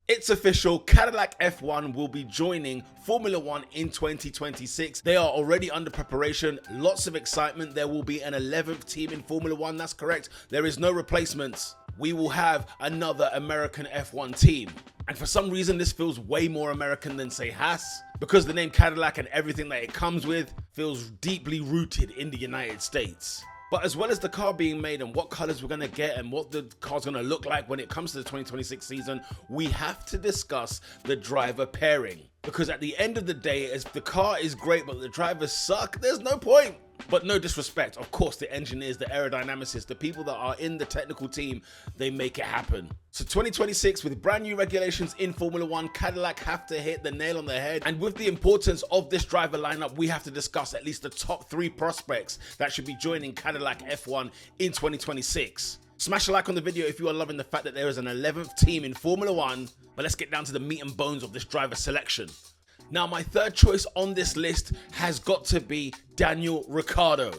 It's official, Cadillac F1 will be joining Formula 1 in 2026. They are already under preparation, lots of excitement. There will be an 11th team in Formula 1, that's correct. There is no replacements. We will have another American F1 team. And for some reason, this feels way more American than, say, Haas, because the name Cadillac and everything that it comes with feels deeply rooted in the United States. But as well as the car being made and what colors we're going to get and what the car's going to look like when it comes to the 2026 season, we have to discuss the driver pairing. Because at the end of the day, if the car is great but the drivers suck, there's no point. But no disrespect, of course, the engineers, the aerodynamicists, the people that are in the technical team, they make it happen. So 2026, with brand new regulations in Formula 1, Cadillac have to hit the nail on the head. And with the importance of this driver lineup, we have to discuss at least the top 3 prospects that should be joining Cadillac F1 in 2026. Smash a like on the video if you are loving the fact that there is an 11th team in Formula 1, but let's get down to the meat and bones of this driver selection. Now, my third choice on this list has got to be Daniel Ricciardo.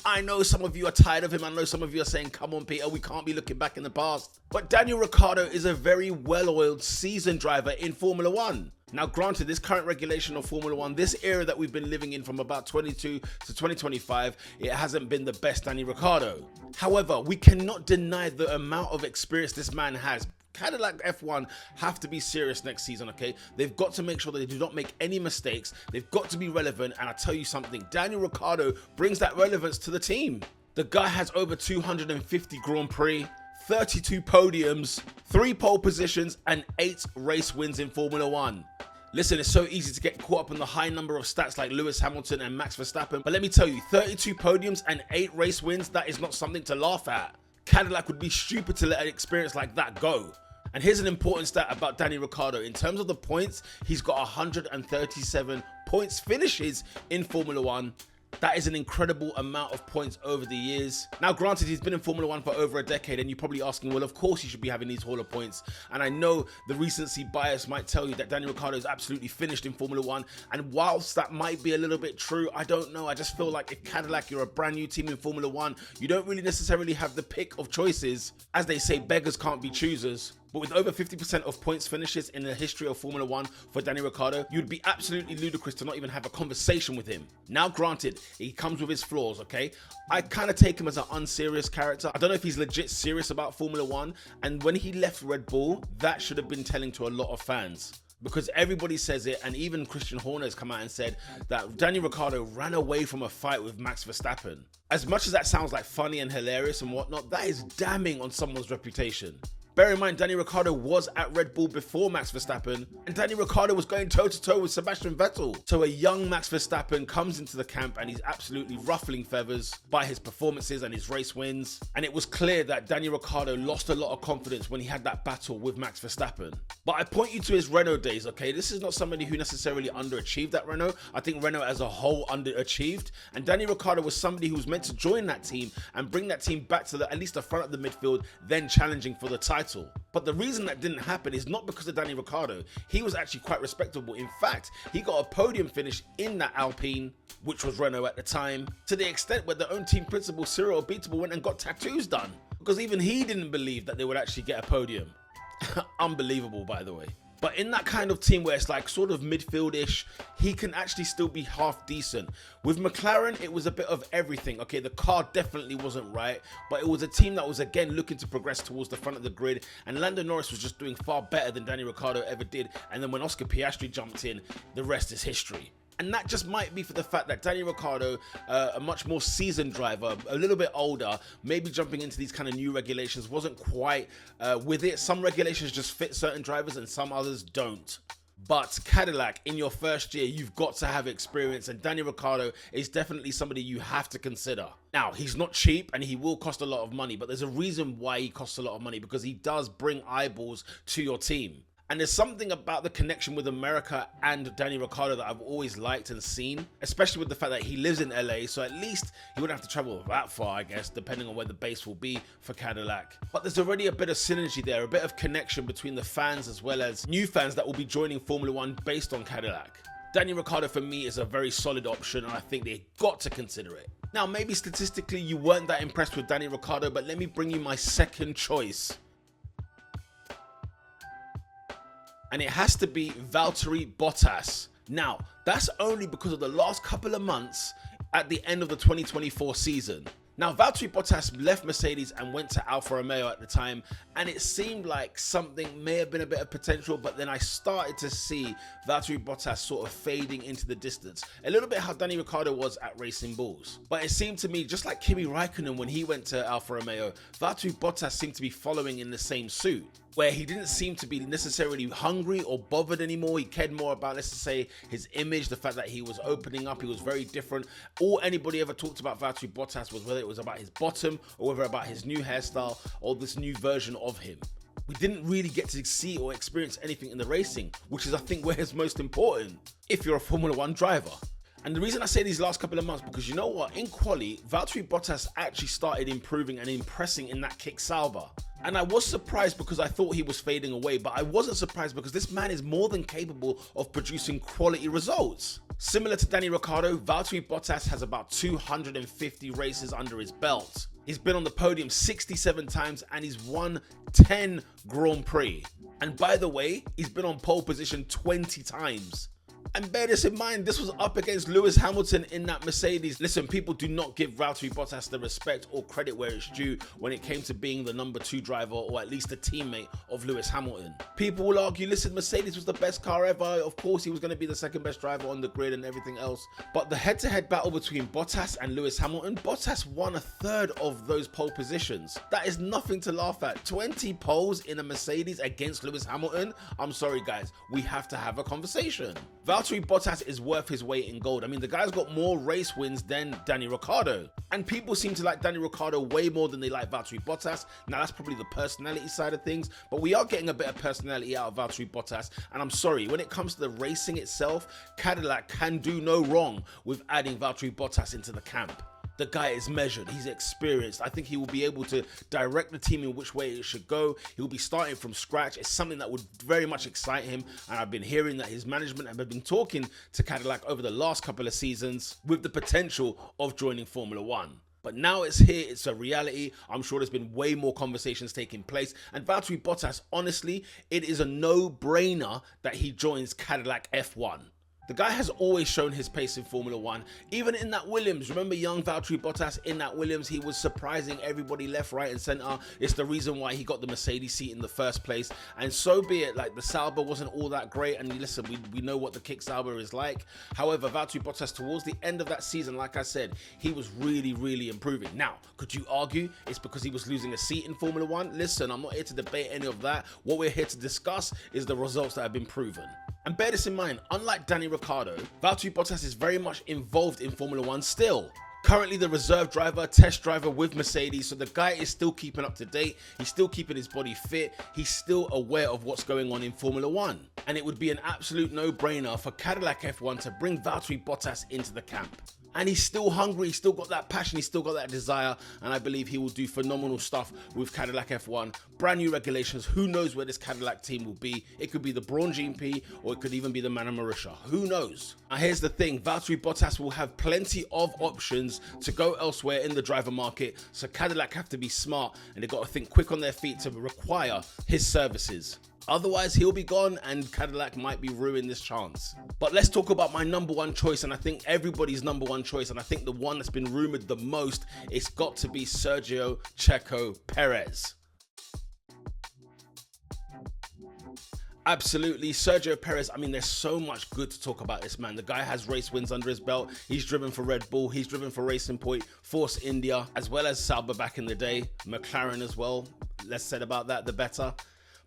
I know some of you are tired of him. I know some of you are saying, come on, Peter, we can't be looking back in the past. But Daniel Ricciardo is a very well-oiled, seasoned driver in Formula 1. Now, granted, this current regulation of Formula 1, this era that we've been living in from about 22 to 2025, it hasn't been the best Daniel Ricciardo. However, we cannot deny the amount of experience this man has. Cadillac F1 have to be serious next season, okay? They've got to make sure that they do not make any mistakes. They've got to be relevant, and I tell you something, Daniel Ricciardo brings that relevance to the team. The guy has over 250 Grand Prix, 32 podiums, 3 pole positions, and 8 race wins in Formula 1. Listen, it's so easy to get caught up in the high number of stats like Lewis Hamilton and Max Verstappen, but let me tell you, 32 podiums and 8 race wins, that is not something to laugh at. Cadillac would be stupid to let an experience like that go. And here's an important stat about Daniel Ricciardo. In terms of the points, he's got 137 points finishes in Formula 1. That is an incredible amount of points over the years. Now, granted, he's been in Formula 1 for over a decade, and you're probably asking, well, of course he should be having these Hall of Points. And I know the recency bias might tell you that Daniel Ricciardo is absolutely finished in Formula 1. And whilst that might be a little bit true, I don't know. I just feel like if Cadillac, you're a brand new team in Formula 1, you don't really necessarily have the pick of choices. As they say, beggars can't be choosers. But with over 50% of points finishes in the history of Formula 1 for Daniel Ricciardo, you'd be absolutely ludicrous to not even have a conversation with him. Now, granted, he comes with his flaws, okay? I kind of take him as an unserious character. I don't know if he's legit serious about Formula 1. And when he left Red Bull, that should have been telling to a lot of fans. Because everybody says it, and even Christian Horner has come out and said that Daniel Ricciardo ran away from a fight with Max Verstappen. As much as that sounds like funny and hilarious and whatnot, that is damning on someone's reputation. Bear in mind, Daniel Ricciardo was at Red Bull before Max Verstappen, and Daniel Ricciardo was going toe-to-toe with Sebastian Vettel. So a young Max Verstappen comes into the camp and he's absolutely ruffling feathers by his performances and his race wins. And it was clear that Daniel Ricciardo lost a lot of confidence when he had that battle with Max Verstappen. But I point you to his Renault days, okay? This is not somebody who necessarily underachieved at Renault. I think Renault as a whole underachieved. And Daniel Ricciardo was somebody who was meant to join that team and bring that team back to at least the front of the midfield, then challenging for the title. But the reason that didn't happen is not because of Daniel Ricciardo. He was actually quite respectable. In fact, he got a podium finish in that Alpine, which was Renault at the time, to the extent where their own team principal, Cyril Abiteboul, went and got tattoos done. Because even he didn't believe that they would actually get a podium. Unbelievable, by the way. But in that kind of team where it's like sort of midfield-ish, he can actually still be half decent. With McLaren, it was a bit of everything. Okay, the car definitely wasn't right, but it was a team that was again looking to progress towards the front of the grid, and Lando Norris was just doing far better than Daniel Ricciardo ever did. And then when Oscar Piastri jumped in, the rest is history. And that just might be for the fact that Daniel Ricciardo, a much more seasoned driver, a little bit older, maybe jumping into these kind of new regulations, wasn't quite with it. Some regulations just fit certain drivers and some others don't. But Cadillac, in your first year, you've got to have experience, and Daniel Ricciardo is definitely somebody you have to consider. Now, he's not cheap and he will cost a lot of money, but there's a reason why he costs a lot of money, because he does bring eyeballs to your team. And there's something about the connection with America and Daniel Ricciardo that I've always liked and seen, especially with the fact that he lives in LA, so at least he wouldn't have to travel that far, I guess, depending on where the base will be for Cadillac. But there's already a bit of synergy there, a bit of connection between the fans as well as new fans that will be joining Formula 1 based on Cadillac. Daniel Ricciardo for me is a very solid option, and I think they've got to consider it. Now, maybe statistically you weren't that impressed with Daniel Ricciardo, but let me bring you my second choice. and it has to be Valtteri Bottas. Now, that's only because of the last couple of months at the end of the 2024 season. Now, Valtteri Bottas left Mercedes and went to Alfa Romeo at the time, and it seemed like something may have been a bit of potential, but then I started to see Valtteri Bottas sort of fading into the distance. A little bit how Danny Ricciardo was at Racing Bulls. But it seemed to me, just like Kimi Raikkonen when he went to Alfa Romeo, Valtteri Bottas seemed to be following in the same suit, where he didn't seem to be necessarily hungry or bothered anymore. He cared more about, let's just say, his image, the fact that he was opening up, he was very different. All anybody ever talked about Valtteri Bottas was whether it was about his bottom or whether about his new hairstyle or this new version of him. We didn't really get to see or experience anything in the racing, which is, I think, where it's most important if you're a Formula One driver. And the reason I say these last couple of months, because you know what, in quali, Valtteri Bottas actually started improving and impressing in that kick salva. And I was surprised because I thought he was fading away, but I wasn't surprised because this man is more than capable of producing quality results. Similar to Danny Ricciardo, Valtteri Bottas has about 250 races under his belt. He's been on the podium 67 times and he's won 10 Grand Prix. And by the way, he's been on pole position 20 times. And bear this in mind, this was up against Lewis Hamilton in that Mercedes. Listen, people do not give Valtteri Bottas the respect or credit where it's due when it came to being the number 2 driver or at least a teammate of Lewis Hamilton. People will argue, listen, Mercedes was the best car ever. Of course, he was going to be the second best driver on the grid and everything else. But the head-to-head battle between Bottas and Lewis Hamilton, Bottas won a third of those pole positions. That is nothing to laugh at. 20 poles in a Mercedes against Lewis Hamilton. I'm sorry, guys. We have to have a conversation. Valtteri Bottas is worth his weight in gold. I mean, the guy's got more race wins than Danny Ricciardo. And people seem to like Danny Ricciardo way more than they like Valtteri Bottas. Now, that's probably the personality side of things, but we are getting a bit of personality out of Valtteri Bottas. And I'm sorry, when it comes to the racing itself, Cadillac can do no wrong with adding Valtteri Bottas into the camp. The guy is measured, he's experienced. I think he will be able to direct the team in which way it should go. He'll be starting from scratch. It's something that would very much excite him. And I've been hearing that his management have been talking to Cadillac over the last couple of seasons with the potential of joining Formula One. But now it's here, it's a reality. I'm sure there's been way more conversations taking place. And Valtteri Bottas, honestly, it is a no-brainer that he joins Cadillac F1. The guy has always shown his pace in Formula One, even in that Williams. Remember young Valtteri Bottas in that Williams? He was surprising everybody left, right and center. It's the reason why he got the Mercedes seat in the first place. And so be it, like the Sauber wasn't all that great. And listen, we know what the kick Sauber is like. However, Valtteri Bottas towards the end of that season, like I said, he was really, really improving. Now, could you argue it's because he was losing a seat in Formula One? Listen, I'm not here to debate any of that. What we're here to discuss is the results that have been proven. And bear this in mind, unlike Danny Ricciardo, Valtteri Bottas is very much involved in Formula One still. Currently the reserve driver, test driver with Mercedes, so the guy is still keeping up to date, he's still keeping his body fit, he's still aware of what's going on in Formula One. And it would be an absolute no-brainer for Cadillac F1 to bring Valtteri Bottas into the camp. And he's still hungry, he's still got that passion, he's still got that desire, and I believe he will do phenomenal stuff with Cadillac F1. Brand new regulations, who knows where this Cadillac team will be? It could be the Brawn GP, or it could even be the Mana Marisha, who knows? Now here's the thing, Valtteri Bottas will have plenty of options to go elsewhere in the driver market, so Cadillac have to be smart, and they've got to think quick on their feet to require his services. Otherwise, he'll be gone and Cadillac might be ruining this chance. But let's talk about my number one choice, and I think everybody's number one choice, and I think the one that's been rumored the most, it's got to be Sergio Checo Perez. Absolutely, Sergio Perez, I mean, there's so much good to talk about this man. The guy has race wins under his belt. He's driven for Red Bull, he's driven for Racing Point, Force India, as well as Sauber back in the day, McLaren as well. Less said about that, the better.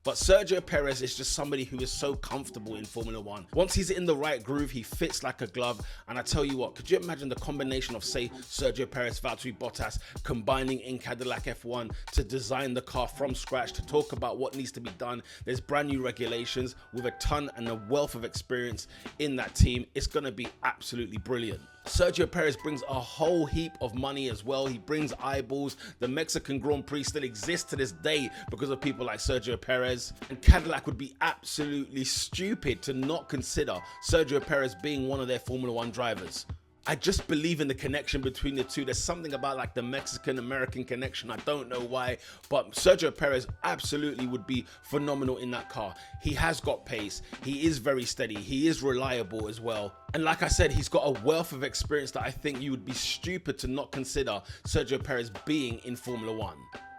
But Sergio Perez is just somebody who is so comfortable in Formula One. Once he's in the right groove, he fits like a glove. And I tell you what, could you imagine the combination of, say, Sergio Perez, Valtteri Bottas combining in Cadillac F1 to design the car from scratch, to talk about what needs to be done? There's brand new regulations with a ton and a wealth of experience in that team. It's going to be absolutely brilliant. Sergio Perez brings a whole heap of money as well. He brings eyeballs. The Mexican Grand Prix still exists to this day because of people like Sergio Perez. And Cadillac would be absolutely stupid to not consider Sergio Perez being one of their Formula One drivers. I just believe in the connection between the two. There's something about like the Mexican-American connection. I don't know why, but Sergio Perez absolutely would be phenomenal in that car. He has got pace. He is very steady. He is reliable as well. And like I said, he's got a wealth of experience that I think you would be stupid to not consider Sergio Perez being in Formula One.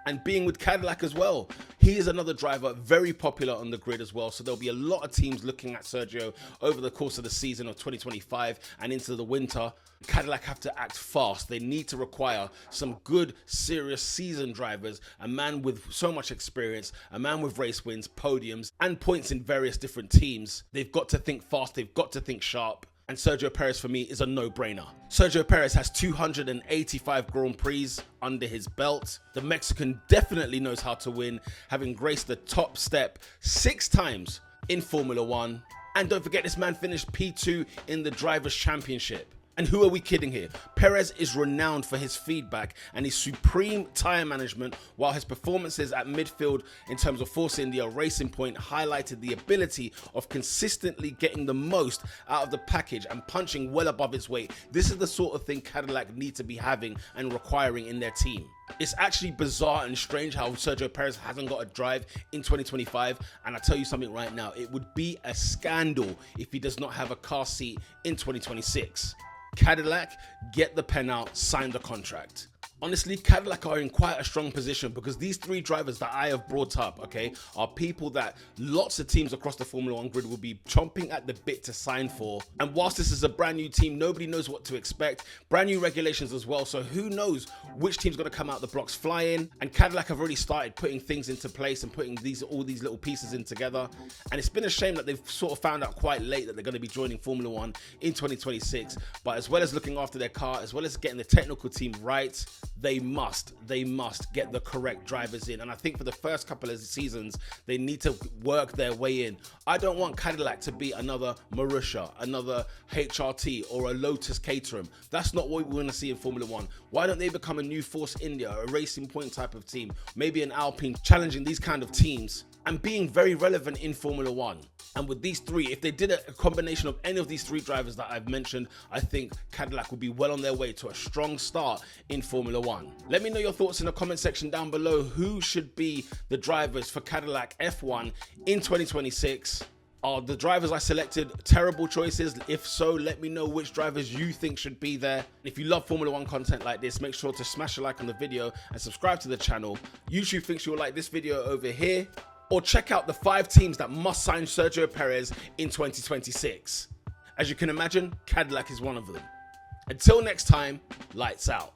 And being with Cadillac as well. He is another driver very popular on the grid as well. So there'll be a lot of teams looking at Sergio over the course of the season of 2025 and into the winter. Cadillac have to act fast. They need to require some good, serious season drivers, a man with so much experience, a man with race wins, podiums, and points in various different teams. They've got to think fast. They've got to think sharp. And Sergio Perez for me is a no-brainer. Sergio Perez has 285 Grand Prix under his belt. The Mexican definitely knows how to win, having graced the top step 6 times in Formula One. And don't forget, this man finished P2 in the Drivers' Championship. And who are we kidding here? Perez is renowned for his feedback and his supreme tire management, while his performances at midfield in terms of Force India Racing Point highlighted the ability of consistently getting the most out of the package and punching well above its weight. This is the sort of thing Cadillac need to be having and requiring in their team. It's actually bizarre and strange how Sergio Perez hasn't got a drive in 2025, and I tell you something right now, it would be a scandal if he does not have a car seat in 2026. Cadillac, get the pen out, sign the contract. Honestly, Cadillac are in quite a strong position because these 3 drivers that I have brought up, okay, are people that lots of teams across the Formula One grid will be chomping at the bit to sign for. And whilst this is a brand new team, nobody knows what to expect. Brand new regulations as well, so who knows which team's going to come out the blocks flying. And Cadillac have already started putting things into place and putting all these little pieces in together. And it's been a shame that they've sort of found out quite late that they're going to be joining Formula One in 2026. But as well as looking after their car, as well as getting the technical team right, they must get the correct drivers in. And I think for the first couple of seasons, they need to work their way in. I don't want Cadillac to be another Marussia, another HRT, or a Lotus Caterham. That's not what we want to see in Formula One. Why don't they become a new Force India, a Racing Point type of team, maybe an Alpine, challenging these kind of teams and being very relevant in Formula One? And with these 3, if they did a combination of any of these 3 drivers that I've mentioned, I think Cadillac will be well on their way to a strong start in Formula One. Let me know your thoughts in the comment section down below. Who should be the drivers for Cadillac F1 in 2026? Are the drivers I selected terrible choices? If so, let me know which drivers you think should be there. If you love Formula One content like this, make sure to smash a like on the video and subscribe to the channel. YouTube thinks you'll like this video over here. Or check out the 5 teams that must sign Sergio Perez in 2026. As you can imagine, Cadillac is one of them. Until next time, lights out.